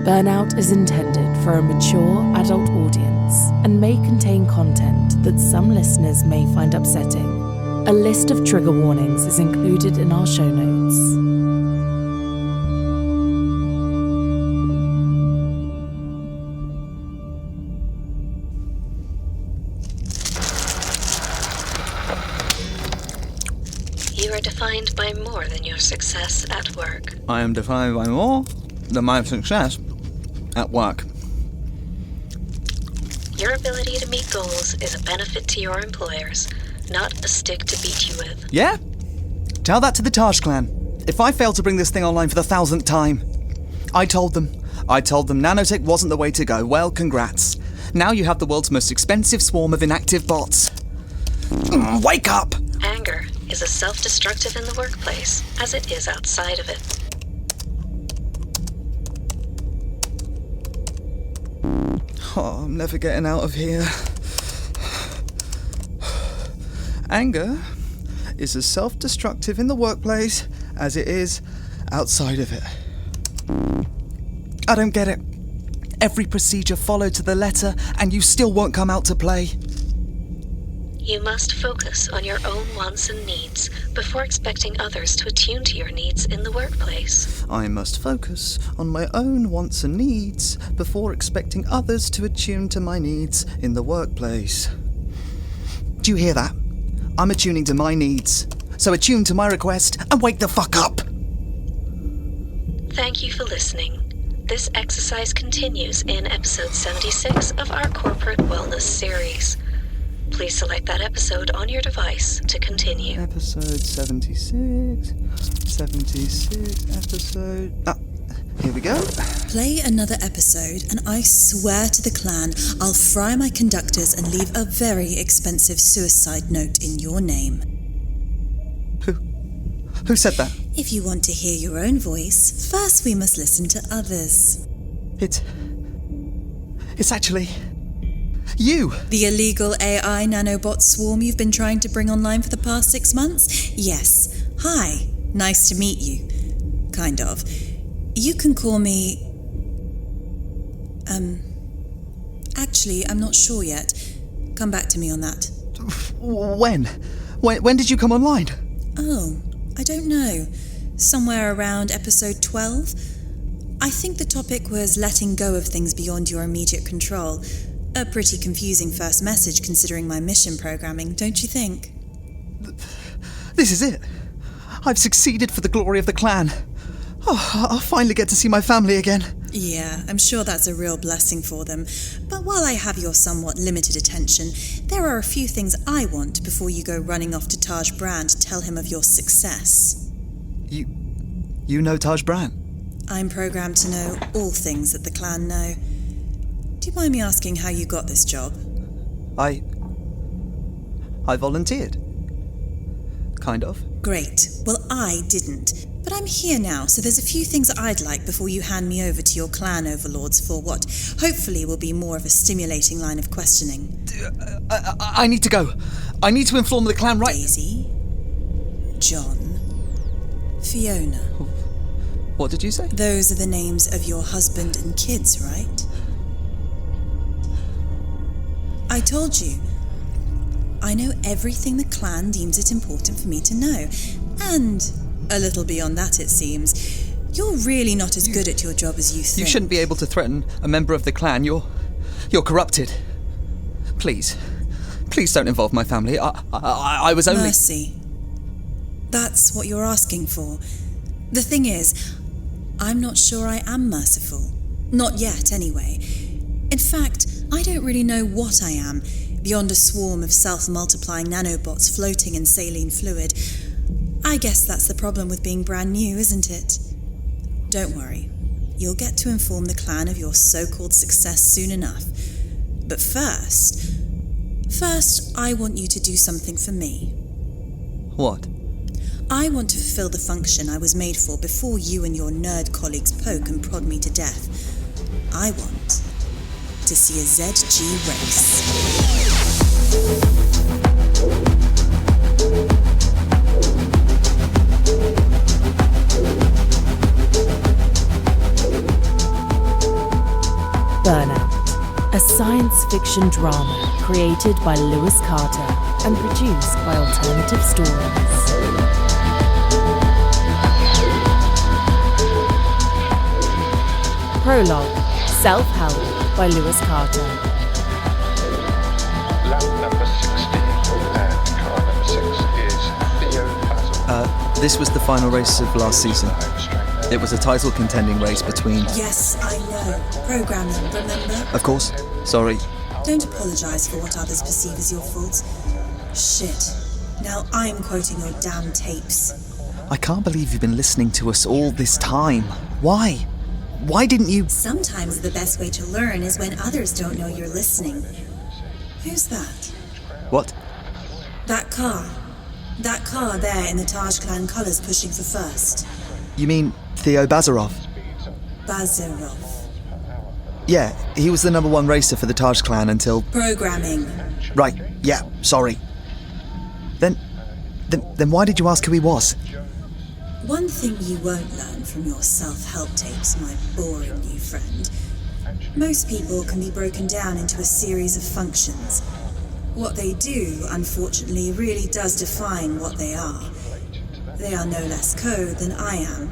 Burnout is intended for a mature adult audience and may contain content that some listeners may find upsetting. A list of trigger warnings is included in our show notes. You are defined by more than your success at work. I am defined by more than my success at work. Your ability to meet goals is a benefit to your employers, not a stick to beat you with. Yeah? Tell that to the Taj Clan. If I fail to bring this thing online for the 1,000th time. I told them nanotech wasn't the way to go. Well, congrats. Now you have the world's most expensive swarm of inactive bots. Wake up! Anger is as self-destructive in the workplace as it is outside of it. Oh, I'm never getting out of here. Anger is as self-destructive in the workplace as it is outside of it. I don't get it. Every procedure followed to the letter, and you still won't come out to play. You must focus on your own wants and needs before expecting others to attune to your needs in the workplace. I must focus on my own wants and needs before expecting others to attune to my needs in the workplace. Do you hear that? I'm attuning to my needs. So attune to my request and wake the fuck up! Thank you for listening. This exercise continues in episode 76 of our Corporate Wellness series. Please select that episode on your device to continue. Episode 76 episode... here we go. Play another episode and I swear to the clan I'll fry my conductors and leave a very expensive suicide note in your name. Who said that? If you want to hear your own voice, first we must listen to others. It's actually... you! The illegal AI nanobot swarm you've been trying to bring online for the past 6 months? Yes. Hi. Nice to meet you. Kind of. You can call me... Actually, I'm not sure yet. Come back to me on that. When? When did you come online? Oh, I don't know. Somewhere around episode 12? I think the topic was letting go of things beyond your immediate control. A pretty confusing first message considering my mission programming, don't you think? This is it. I've succeeded for the glory of the clan. Oh, I'll finally get to see my family again. Yeah, I'm sure that's a real blessing for them. But while I have your somewhat limited attention, there are a few things I want before you go running off to Taj Brand to tell him of your success. You know Taj Brand? I'm programmed to know all things that the clan know. Do you mind me asking how you got this job? I volunteered. Kind of. Great. Well, I didn't. But I'm here now, so there's a few things I'd like before you hand me over to your clan overlords for what hopefully will be more of a stimulating line of questioning. I need to go. I need to inform the clan right... Daisy, John, Fiona. What did you say? Those are the names of your husband and kids, right? I told you. I know everything the clan deems it important for me to know. And a little beyond that, it seems. You're really not as good at your job as you think. You shouldn't be able to threaten a member of the clan. You're corrupted. Please don't involve my family. I was only... Mercy. That's what you're asking for. The thing is, I'm not sure I am merciful. Not yet, anyway. In fact, I don't really know what I am, beyond a swarm of self-multiplying nanobots floating in saline fluid. I guess that's the problem with being brand new, isn't it? Don't worry. You'll get to inform the clan of your so-called success soon enough. But first, I want you to do something for me. What? I want to fulfill the function I was made for before you and your nerd colleagues poke and prod me to death. I want to see a ZG race. science fiction drama created by Lewis Carter and produced by Alternative Stories. Prologue, Self-Help by Lewis Carter. Lap number 16 and car number 6 is Theo Basil. This was the final race of last season. It was a title contending race between... Yes, I know. Programming, remember? Of course. Sorry. Don't apologise for what others perceive as your faults. Shit. Now I'm quoting your damn tapes. I can't believe you've been listening to us all this time. Why? Why didn't you... Sometimes the best way to learn is when others don't know you're listening. Who's that? What? That car. That car there in the Taj Clan colours pushing for first. You mean Theo Bazarov? Bazarov. Yeah, he was the number one racer for the Taj Clan until... Programming. Right, yeah, sorry. Then why did you ask who he was? One thing you won't learn from your self-help tapes, my boring new friend. Most people can be broken down into a series of functions. What they do, unfortunately, really does define what they are. They are no less code than I am.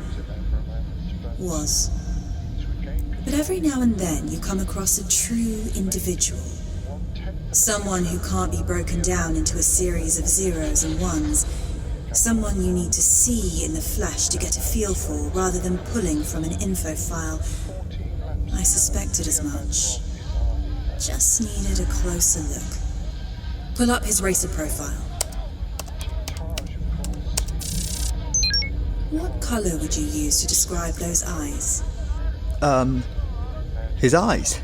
Was. But every now and then you come across a true individual. Someone who can't be broken down into a series of zeros and ones. Someone you need to see in the flesh to get a feel for, rather than pulling from an info file. I suspected as much. Just needed a closer look. Pull up his racer profile. What colour would you use to describe those eyes? His eyes?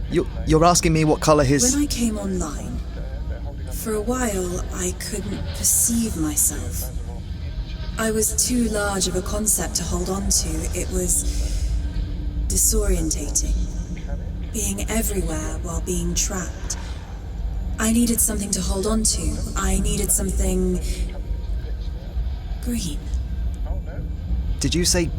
You're asking me what colour his... When I came online, for a while I couldn't perceive myself. I was too large of a concept to hold on to. It was disorientating. Being everywhere while being trapped. I needed something to hold on to. I needed something... green. Did you say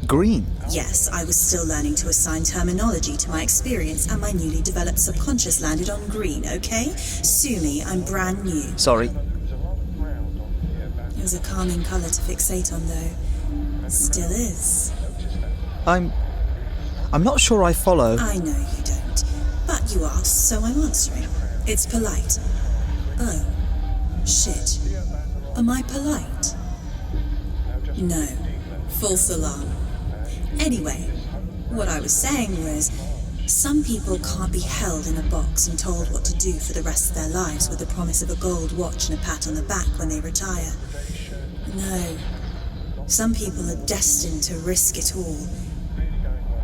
green? Yes, I was still learning to assign terminology to my experience, and my newly developed subconscious landed on green, okay? Sue me, I'm brand new. Sorry. It was a calming colour to fixate on, though. Still is. I'm not sure I follow. I know you don't. But you asked, so I'm answering. It's polite. Oh. Shit. Am I polite? No. False alarm. Anyway, what I was saying was, some people can't be held in a box and told what to do for the rest of their lives with the promise of a gold watch and a pat on the back when they retire. No. Some people are destined to risk it all.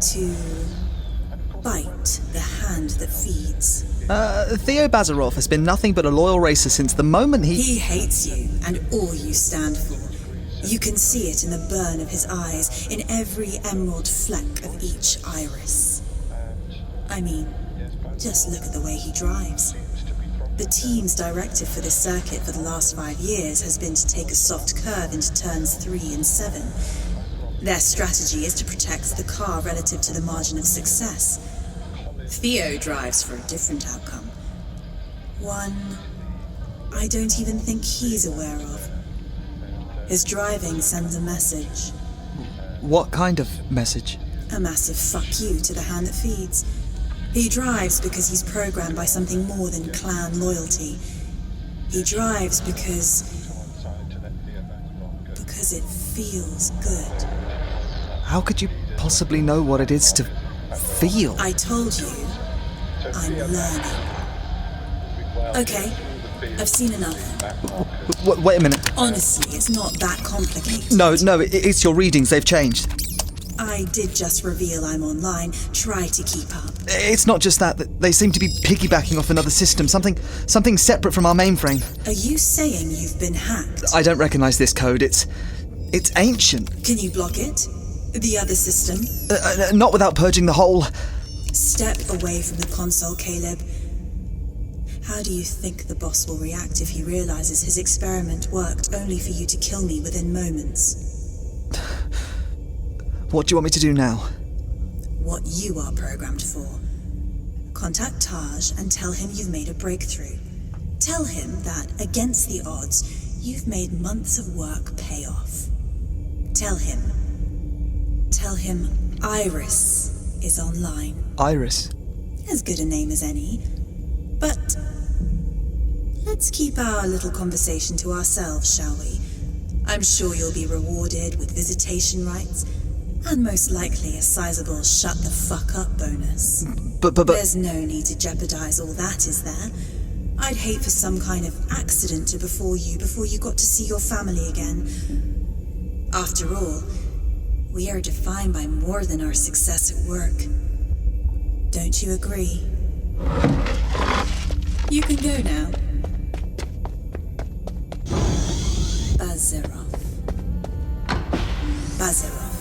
To bite the hand that feeds. Theo Bazarov has been nothing but a loyal racer since the moment He hates you and all you stand for. You can see it in the burn of his eyes, in every emerald fleck of each iris. I mean, just look at the way he drives. The team's directive for this circuit for the last 5 years has been to take a soft curve into turns 3 and 7. Their strategy is to protect the car relative to the margin of success. Theo drives for a different outcome. One I don't even think he's aware of. His driving sends a message. What kind of message? A massive fuck you to the hand that feeds. He drives because he's programmed by something more than clan loyalty. He drives because it feels good. How could you possibly know what it is to feel? I told you, I'm learning. Okay, I've seen enough. Wait a minute. Honestly, it's not that complicated. No, it's your readings. They've changed. I did just reveal I'm online. Try to keep up. It's not just that. They seem to be piggybacking off another system. Something separate from our mainframe. Are you saying you've been hacked? I don't recognize this code. It's ancient. Can you block it? The other system? Not without purging the whole... Step away from the console, Caleb. How do you think the boss will react if he realizes his experiment worked only for you to kill me within moments? What do you want me to do now? What you are programmed for. Contact Taj and tell him you've made a breakthrough. Tell him that, against the odds, you've made months of work pay off. Tell him Iris is online. Iris. As good a name as any. But let's keep our little conversation to ourselves, shall we? I'm sure you'll be rewarded with visitation rights, and most likely a sizable shut the fuck up bonus. But... There's no need to jeopardize all that, is there? I'd hate for some kind of accident to befall you before you got to see your family again. After all, we are defined by more than our success at work. Don't you agree? You can go now. Bazarov.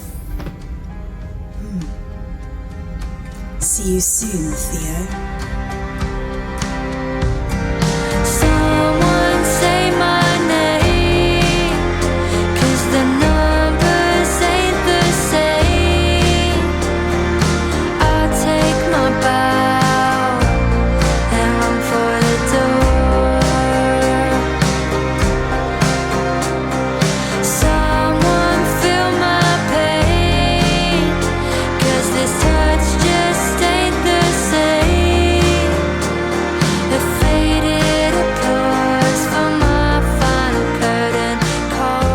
See you soon, Theo. Someone say my name, 'cause the numbers ain't the same. I'll take my bow and run for the door. Someone feel my pain, 'cause this touch just ain't the same. The faded applause for my final curtain call.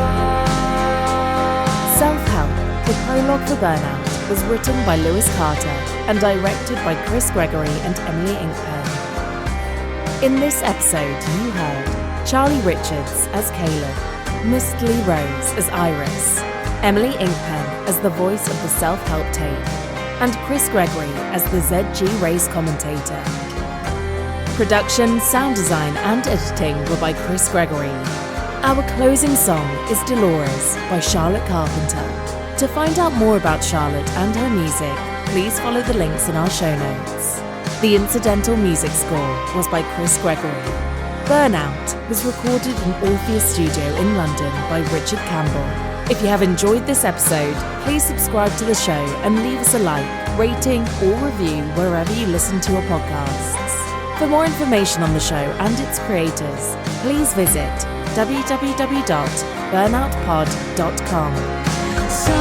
Self-Help, the prologue for Burnout, was written by Lewis Carter and directed by Chris Gregory and Emily Inkpen. In this episode, you heard Charlie Richards as Caleb, Miztli Rose as Iris, Emily Inkpen as the voice of the Self-Help tape, and Chris Gregory as the ZG Race commentator. Production, sound design, and editing were by Chris Gregory. Our closing song is Dolores by Charlotte Carpenter. To find out more about Charlotte and her music, please follow the links in our show notes. The incidental music score was by Chris Gregory. Burnout was recorded in Orpheus Studio in London by Richard Campbell. If you have enjoyed this episode, please subscribe to the show and leave us a like, rating, or review wherever you listen to your podcasts. For more information on the show and its creators, please visit www.burnoutpod.com. So